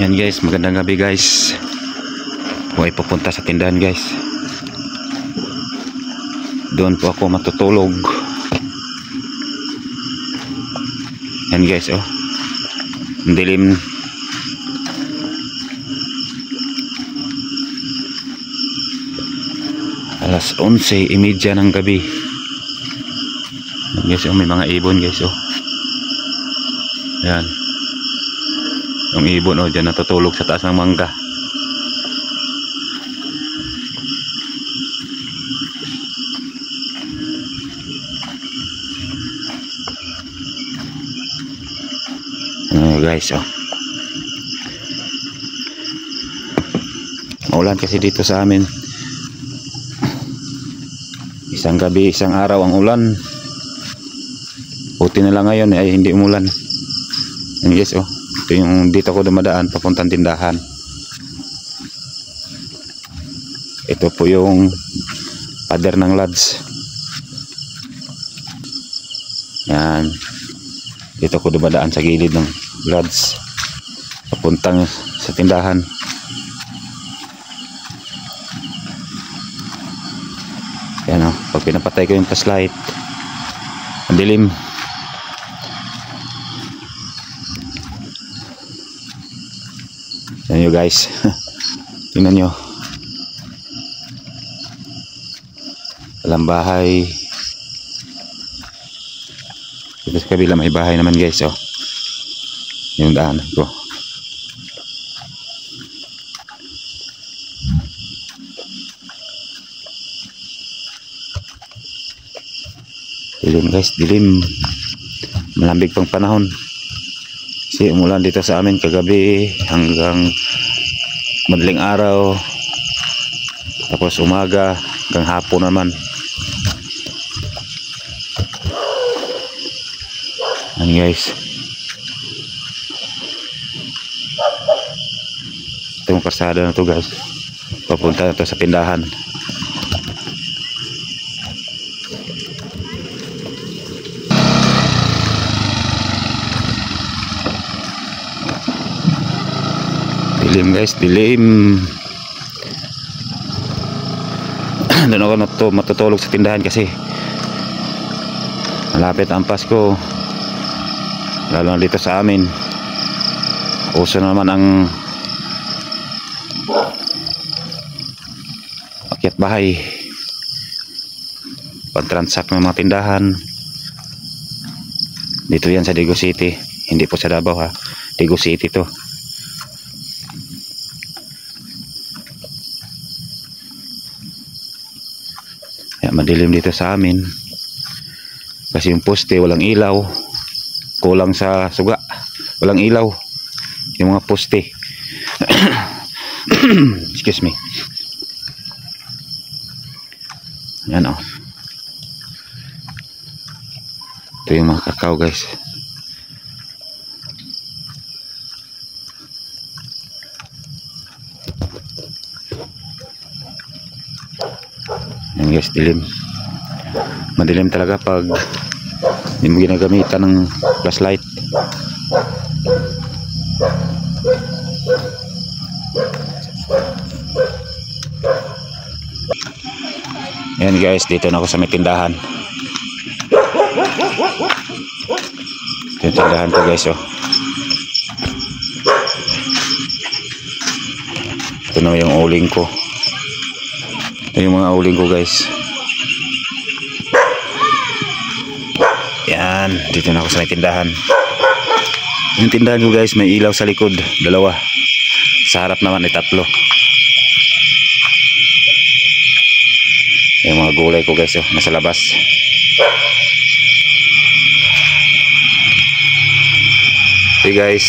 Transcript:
Yan guys, magandang gabi guys. Huwag pupunta sa tindahan guys. Doon po ako matutulog. Yan guys, oh. Ang dilim. Alas 11:30 ng gabi. Yan guys, oh, may mga ibon guys, oh. Yan. Yung ibon, oh, dyan natutulog sa taas ng mangga. Guys, oh. Maulan kasi dito sa amin. Isang gabi, isang araw ang ulan. Buti na lang ngayon ay hindi umulan. Yan guys, oh. Ito yung dito ko dumadaan papuntang tindahan. Ito po yung pader ng Lods. Yan. Dito ko dumadaan sa gilid ng Lods papuntang sa tindahan. Yan, oh. Pag pinapatay ko yung flashlight, ang dilim. Yan nyo guys. Tingnan nyo. Walang bahay. Dito sa kabila may bahay naman guys, oh. Yung daanan ko. Dilim guys, dilim. Malambig pang panahon. Kasi umulan dito sa amin kagabi hanggang madaling araw. Tapos umaga hanggang hapon naman. Yan guys. Itong kalsada na to guys. Papunta na to sa tindahan. Dilim guys, dilim. Doon ako matutulog sa tindahan kasi malapit ang Pasko. Lalo na dito sa amin. Uso naman ang akyat bahay. Pag-transact ng mga tindahan. Dito yan sa Digo City. Hindi po sa Davao, ha. Digo City to. Madilim dito sa amin kasi yung poste walang ilaw, kulang sa suga, walang ilaw yung mga poste. Excuse me. Yan, oh. Ito yung mga kakao guys. Yan guys, dilim. Madilim talaga pag hindi mo ginagamitan ng flashlight. Yan guys, dito na ako sa may tindahan. Ito yung tindahan ko guys, oh. Ito na yung uling ko. Ito yung mga uling ko guys. Yan, dito na ako sa may tindahan. Yung tindahan ko guys, may ilaw sa likod, dalawa. Sa harap naman ay tatlo. Yung mga gulay ko guys, oh, nasa labas. Okay guys.